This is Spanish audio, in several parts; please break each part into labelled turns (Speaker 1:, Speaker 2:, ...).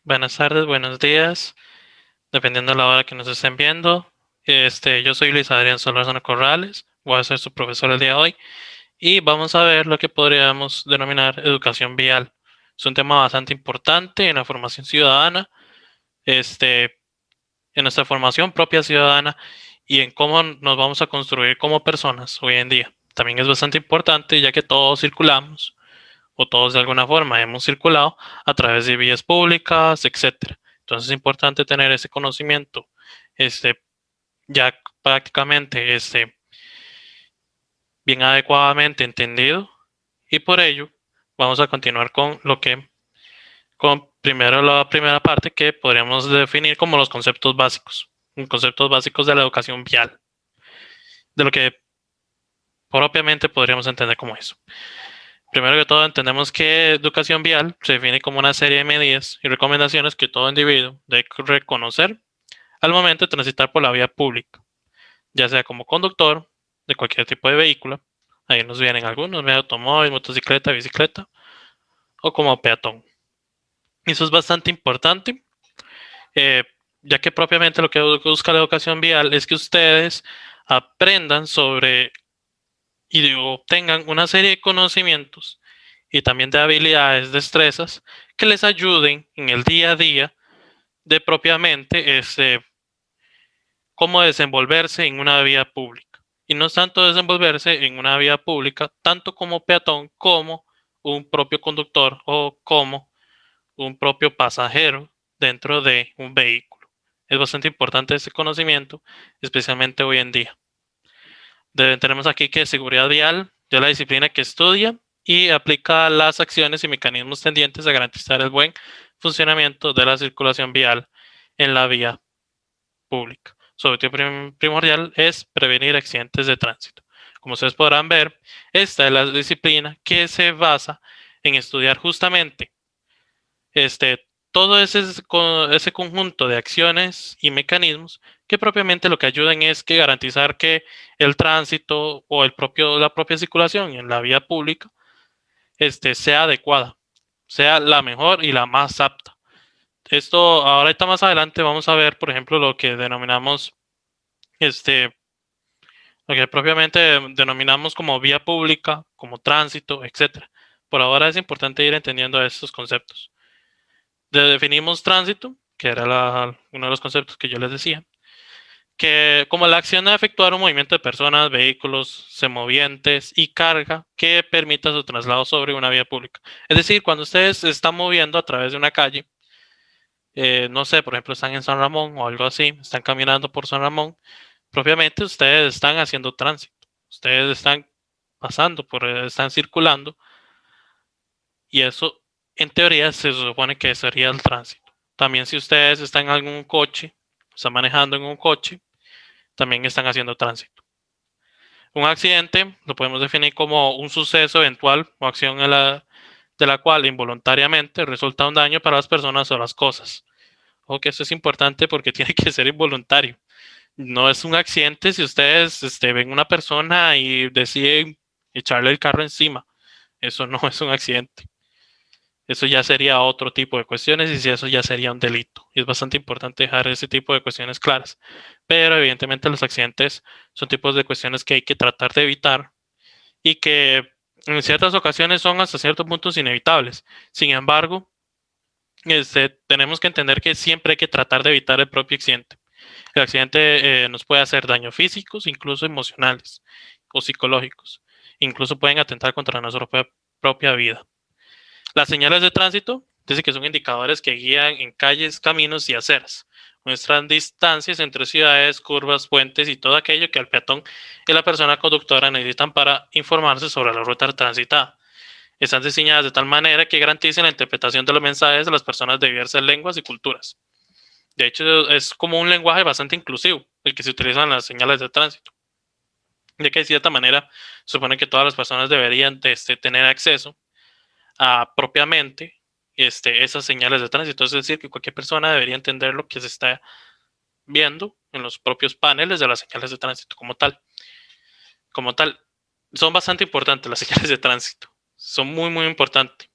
Speaker 1: Buenas tardes, buenos días, dependiendo de la hora que nos estén viendo. Yo soy Luis Adrián Solórzano Corrales, voy a ser su profesor el día de hoy y vamos a ver lo que podríamos denominar educación vial. Es un tema bastante importante en la formación ciudadana, este, en nuestra formación propia ciudadana y en cómo nos vamos a construir como personas hoy en día. También es bastante importante ya que todos circulamos o todos de alguna forma hemos circulado a través de vías públicas, etcétera. Entonces es importante tener ese conocimiento, este, ya prácticamente, bien adecuadamente entendido y por ello vamos a continuar con primero la primera parte que podríamos definir como los conceptos básicos de la educación vial, de lo que propiamente podríamos entender como eso. Primero que todo, entendemos que educación vial se define como una serie de medidas y recomendaciones que todo individuo debe reconocer al momento de transitar por la vía pública, ya sea como conductor de cualquier tipo de vehículo, ahí nos vienen algunos, medio automóvil, motocicleta, bicicleta, o como peatón. Eso es bastante importante, eh, ya que propiamente lo que busca la educación vial es que ustedes aprendan sobre y obtengan una serie de conocimientos y también de habilidades, destrezas que les ayuden en el día a día de propiamente cómo desenvolverse en una vía pública. Y no es tanto desenvolverse en una vía pública, tanto como peatón como un propio conductor o como un propio pasajero dentro de un vehículo. Es bastante importante ese conocimiento, especialmente hoy en día. Tenemos aquí que seguridad vial es la disciplina que estudia y aplica las acciones y mecanismos tendientes a garantizar el buen funcionamiento de la circulación vial en la vía pública. Su objetivo primordial es prevenir accidentes de tránsito. Como ustedes podrán ver, esta es la disciplina que se basa en estudiar justamente todo ese conjunto de acciones y mecanismos que propiamente lo que ayudan es que garantizar que el tránsito o la propia circulación en la vía pública sea adecuada, sea la mejor y la más apta. Esto ahorita más adelante vamos a ver, por ejemplo, lo que denominamos, este, lo que propiamente denominamos como vía pública, como tránsito, etcétera. Por ahora es importante ir entendiendo estos conceptos. Definimos tránsito, que era uno de los conceptos que yo les decía, que como la acción de efectuar un movimiento de personas, vehículos, semovientes y carga que permita su traslado sobre una vía pública. Es decir, cuando ustedes se están moviendo a través de una calle, no sé, por ejemplo, están en San Ramón o algo así, están caminando por San Ramón, propiamente ustedes están haciendo tránsito, ustedes están pasando están circulando y eso en teoría se supone que sería el tránsito. También si ustedes están en algún coche, están manejando en un coche, también están haciendo tránsito. Un accidente lo podemos definir como un suceso eventual o acción de la cual involuntariamente resulta un daño para las personas o las cosas. Ojo que eso es importante porque tiene que ser involuntario. No es un accidente si ustedes ven una persona y deciden echarle el carro encima. Eso no es un accidente. Eso ya sería otro tipo de cuestiones y si eso ya sería un delito. Y es bastante importante dejar ese tipo de cuestiones claras. Pero evidentemente los accidentes son tipos de cuestiones que hay que tratar de evitar y que en ciertas ocasiones son hasta ciertos puntos inevitables. Sin embargo, tenemos que entender que siempre hay que tratar de evitar el propio accidente. El accidente nos puede hacer daños físicos, incluso emocionales o psicológicos. Incluso pueden atentar contra nuestra propia vida. Las señales de tránsito dice que son indicadores que guían en calles, caminos y aceras. Muestran distancias entre ciudades, curvas, puentes y todo aquello que el peatón y la persona conductora necesitan para informarse sobre la ruta transitada. Están diseñadas de tal manera que garanticen la interpretación de los mensajes de las personas de diversas lenguas y culturas. De hecho, es como un lenguaje bastante inclusivo el que se utilizan las señales de tránsito, ya que de cierta manera supone que todas las personas deberían tener acceso a propiamente esas señales de tránsito. Es decir, que cualquier persona debería entender lo que se está viendo en los propios paneles de las señales de tránsito como tal. Como tal, son bastante importantes las señales de tránsito. Son muy, muy importantes.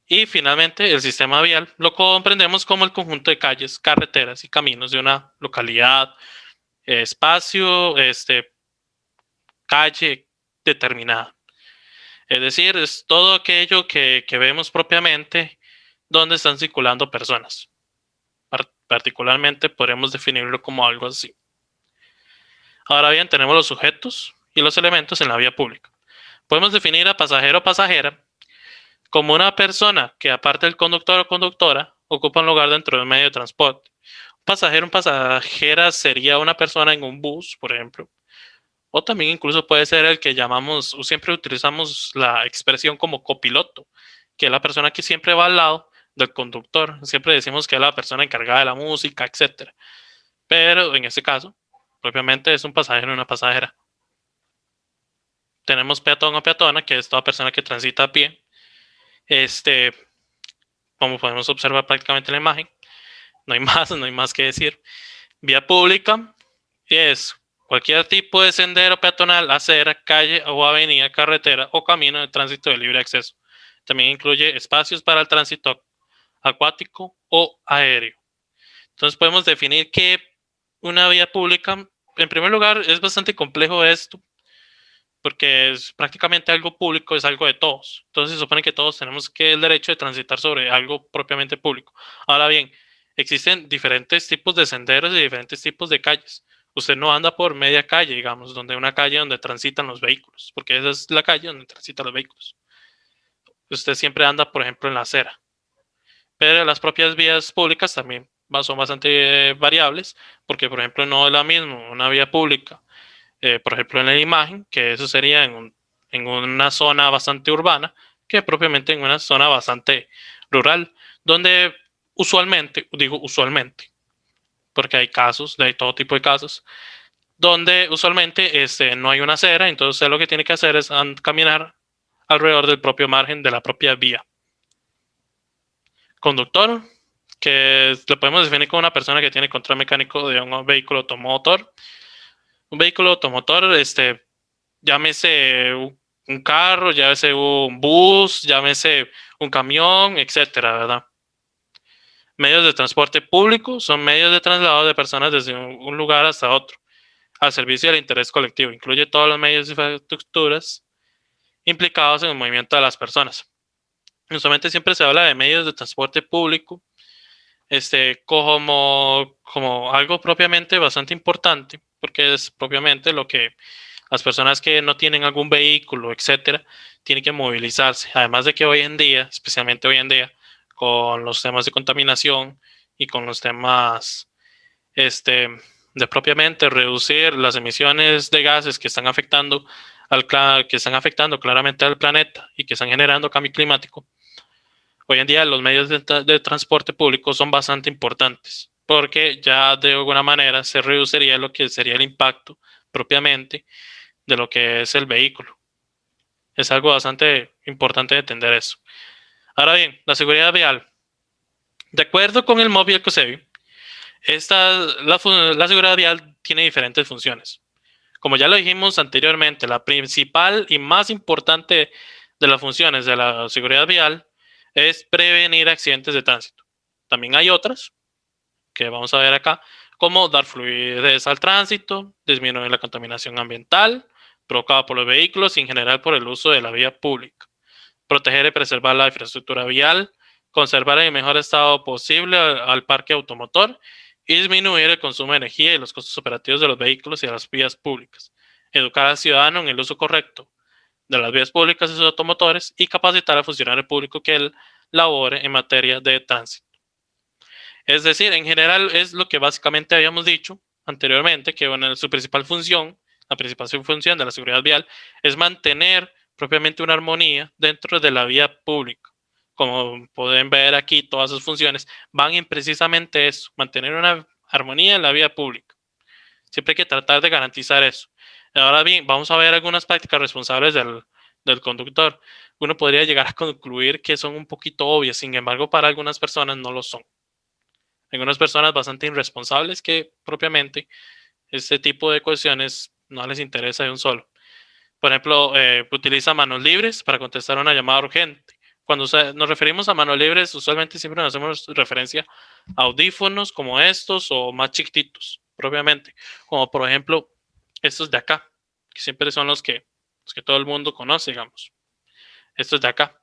Speaker 1: Y finalmente, el sistema vial lo comprendemos como el conjunto de calles, carreteras y caminos de una localidad, espacio, calle determinada. Es decir, es todo aquello que vemos propiamente donde están circulando personas. Particularmente podemos definirlo como algo así. Ahora bien, tenemos los sujetos y los elementos en la vía pública. Podemos definir a pasajero o pasajera como una persona que, aparte del conductor o conductora, ocupa un lugar dentro del medio de transporte. Un pasajero o pasajera sería una persona en un bus, por ejemplo, o también incluso puede ser el que llamamos, o siempre utilizamos la expresión como copiloto, que es la persona que siempre va al lado del conductor. Siempre decimos que es la persona encargada de la música, etcétera. Pero en este caso, propiamente es un pasajero y una pasajera. Tenemos peatón o peatona, que es toda persona que transita a pie. Como podemos observar prácticamente en la imagen, no hay más que decir. Vía pública es cualquier tipo de sendero peatonal, acera, calle o avenida, carretera o camino de tránsito de libre acceso. También incluye espacios para el tránsito acuático o aéreo. Entonces podemos definir que una vía pública, en primer lugar, es bastante complejo esto, porque es prácticamente algo público, es algo de todos. Entonces se supone que todos tenemos que el derecho de transitar sobre algo propiamente público. Ahora bien, existen diferentes tipos de senderos y diferentes tipos de calles. Usted no anda por media calle, digamos, donde una calle donde transitan los vehículos, porque esa es la calle donde transitan los vehículos. Usted siempre anda, por ejemplo, en la acera. Pero las propias vías públicas también son bastante variables, porque, por ejemplo, no es la misma una vía pública, por ejemplo, en la imagen, que eso sería en una zona bastante urbana, que propiamente en una zona bastante rural, donde usualmente, digo usualmente, porque hay casos, hay todo tipo de casos, donde usualmente no hay una acera, entonces usted lo que tiene que hacer es caminar alrededor del propio margen de la propia vía. Conductor, que lo podemos definir como una persona que tiene control mecánico de un vehículo automotor. Un vehículo automotor, llámese un carro, llámese un bus, llámese un camión, etcétera, ¿verdad? Medios de transporte público son medios de traslado de personas desde un lugar hasta otro, al servicio del interés colectivo. Incluye todos los medios y infraestructuras implicados en el movimiento de las personas. Usualmente siempre se habla de medios de transporte público, como algo propiamente bastante importante, porque es propiamente lo que las personas que no tienen algún vehículo, etcétera, tienen que movilizarse. Además de que hoy en día, especialmente hoy en día, con los temas de contaminación y con los temas de propiamente reducir las emisiones de gases que están afectando claramente al planeta y que están generando cambio climático. Hoy en día los medios de transporte público son bastante importantes porque ya de alguna manera se reduciría lo que sería el impacto propiamente de lo que es el vehículo. Es algo bastante importante de entender eso. Ahora bien, la seguridad vial. De acuerdo con el móvil COSEBI, la seguridad vial tiene diferentes funciones. Como ya lo dijimos anteriormente, la principal y más importante de las funciones de la seguridad vial es prevenir accidentes de tránsito. También hay otras que vamos a ver acá, como dar fluidez al tránsito, disminuir la contaminación ambiental provocada por los vehículos y en general por el uso de la vía pública, proteger y preservar la infraestructura vial, conservar en el mejor estado posible al parque automotor y disminuir el consumo de energía y los costos operativos de los vehículos y de las vías públicas, educar al ciudadano en el uso correcto de las vías públicas y sus automotores y capacitar al funcionario público que él labore en materia de tránsito. Es decir, en general es lo que básicamente habíamos dicho anteriormente, que bueno, su principal función, la principal función de la seguridad vial es mantener propiamente una armonía dentro de la vía pública. Como pueden ver aquí, todas sus funciones van en precisamente eso, mantener una armonía en la vía pública. Siempre hay que tratar de garantizar eso. Ahora bien, vamos a ver algunas prácticas responsables del conductor. Uno podría llegar a concluir que son un poquito obvias, sin embargo, para algunas personas no lo son. Algunas personas bastante irresponsables que propiamente este tipo de cuestiones no les interesa de un solo. Por ejemplo, utiliza manos libres para contestar una llamada urgente Cuando nos referimos a manos libres, usualmente siempre nos hacemos referencia a audífonos como estos o más chiquititos, propiamente, como por ejemplo estos de acá, que siempre son los que todo el mundo conoce, digamos, estos de acá.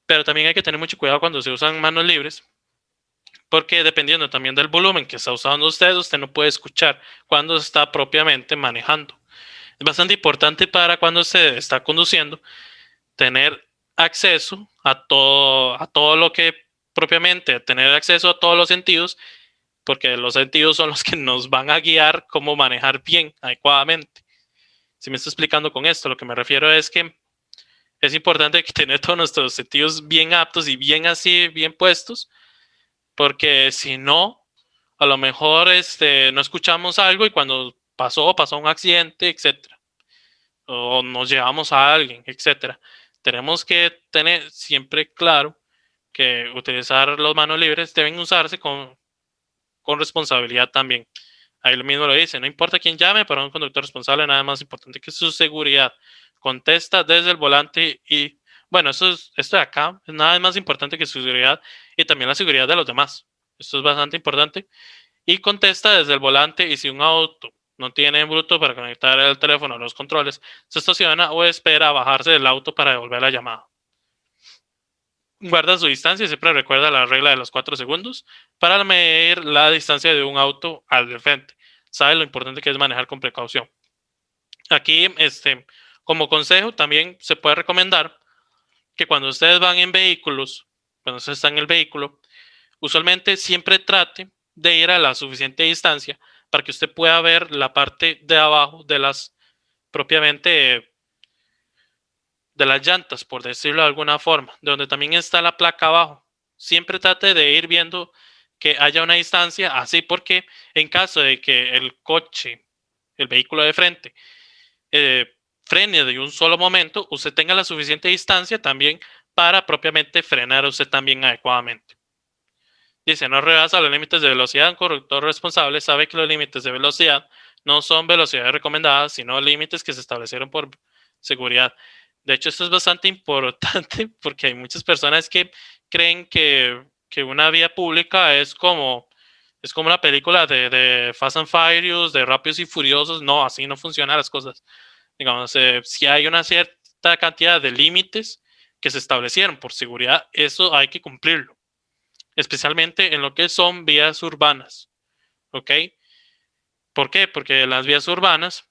Speaker 1: Pero también hay que tener mucho cuidado cuando se usan manos libres, porque dependiendo también del volumen que está usando usted no puede escuchar cuando está propiamente manejando. Es bastante importante para cuando se está conduciendo tener acceso a todo lo que propiamente, tener acceso a todos los sentidos, porque los sentidos son los que nos van a guiar cómo manejar bien, adecuadamente. Si me estoy explicando con esto, lo que me refiero es que es importante que tener todos nuestros sentidos bien aptos y bien así, bien puestos, porque si no, a lo mejor no escuchamos algo y cuando pasó un accidente, etcétera, o nos llevamos a alguien, etcétera. Tenemos que tener siempre claro que utilizar los manos libres deben usarse con responsabilidad también. Ahí lo mismo lo dice, no importa quién llame, para un conductor responsable nada más importante que su seguridad. Contesta desde el volante y, bueno, esto de acá es nada más importante que su seguridad y también la seguridad de los demás. Esto es bastante importante. Y contesta desde el volante y si un auto no tiene Bluetooth para conectar el teléfono a los controles, se estaciona o espera a bajarse del auto para devolver la llamada. Guarda su distancia y siempre recuerda la regla de los 4 segundos para medir la distancia de un auto al de frente. Sabe lo importante que es manejar con precaución. Aquí, como consejo, también se puede recomendar que cuando ustedes van en vehículos, cuando ustedes están en el vehículo, usualmente siempre trate de ir a la suficiente distancia para que usted pueda ver la parte de abajo de las propiamente de las llantas, por decirlo de alguna forma, de donde también está la placa abajo. Siempre trate de ir viendo que haya una distancia así porque en caso de que el coche, el vehículo de frente, eh, frene de un solo momento, usted tenga la suficiente distancia también para propiamente frenar usted también adecuadamente. Dice, no rebasa los límites de velocidad. Un conductor responsable sabe que los límites de velocidad no son velocidades recomendadas, sino límites que se establecieron por seguridad. De hecho, esto es bastante importante porque hay muchas personas que creen que una vía pública es como una película de Fast and Furious, de Rápidos y Furiosos. No, así no funcionan las cosas. Digamos, si hay una cierta cantidad de límites que se establecieron por seguridad, eso hay que cumplirlo, especialmente en lo que son vías urbanas. ¿Ok? ¿Por qué? Porque en las vías urbanas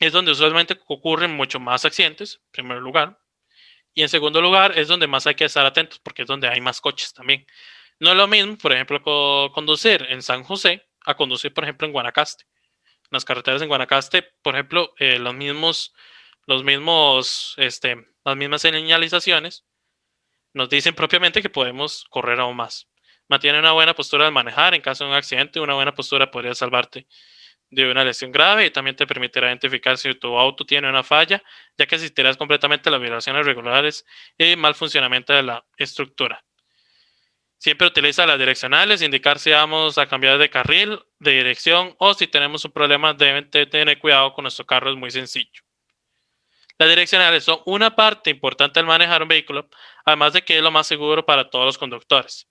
Speaker 1: es donde usualmente ocurren mucho más accidentes, en primer lugar. Y en segundo lugar es donde más hay que estar atentos porque es donde hay más coches también. No es lo mismo, por ejemplo, conducir en San José a conducir, por ejemplo, en Guanacaste. En las carreteras en Guanacaste, por ejemplo, las mismas señalizaciones nos dicen propiamente que podemos correr aún más. Mantiene una buena postura al manejar en caso de un accidente. Una buena postura podría salvarte de una lesión grave y también te permitirá identificar si tu auto tiene una falla, ya que asistirás completamente a las violaciones regulares y mal funcionamiento de la estructura. Siempre utiliza las direccionales, indicar si vamos a cambiar de carril, de dirección o si tenemos un problema, deben tener cuidado con nuestro carro, es muy sencillo. Las direccionales son una parte importante al manejar un vehículo, además de que es lo más seguro para todos los conductores.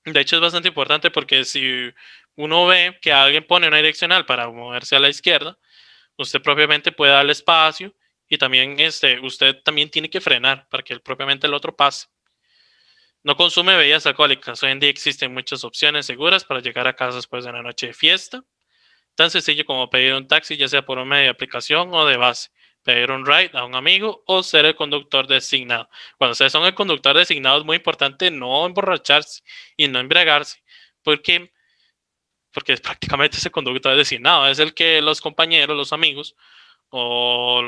Speaker 1: De hecho, es bastante importante porque si uno ve que alguien pone una direccional para moverse a la izquierda, usted propiamente puede darle espacio y también usted también tiene que frenar para que propiamente el otro pase. No consume bebidas alcohólicas. Hoy en día existen muchas opciones seguras para llegar a casa después de una noche de fiesta. Tan sencillo como pedir un taxi, ya sea por un medio de aplicación o de base, pedir un ride a un amigo o ser el conductor designado. Cuando ustedes son el conductor designado es muy importante no emborracharse y no embriagarse, porque, porque es prácticamente ese conductor designado, es el que los compañeros, los amigos o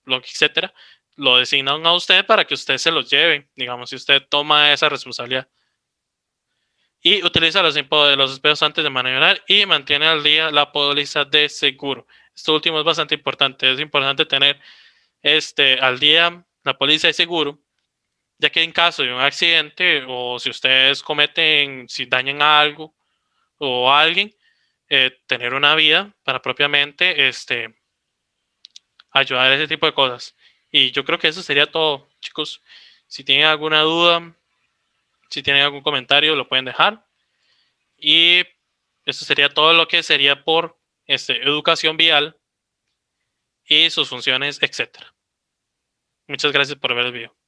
Speaker 1: etcétera, lo designan a usted para que usted se los lleve, digamos, si usted toma esa responsabilidad. Y utiliza los espejos antes de maniobrar y mantiene al día la póliza de seguro. Esto último es bastante importante. Es importante tener al día la póliza de seguro, ya que en caso de un accidente o si ustedes cometen, si dañan algo o a alguien, tener una vida para propiamente ayudar a ese tipo de cosas. Y yo creo que eso sería todo, chicos. Si tienen alguna duda, si tienen algún comentario, lo pueden dejar. Y eso sería todo lo que sería por educación vial y sus funciones, etcétera. Muchas gracias por ver el video.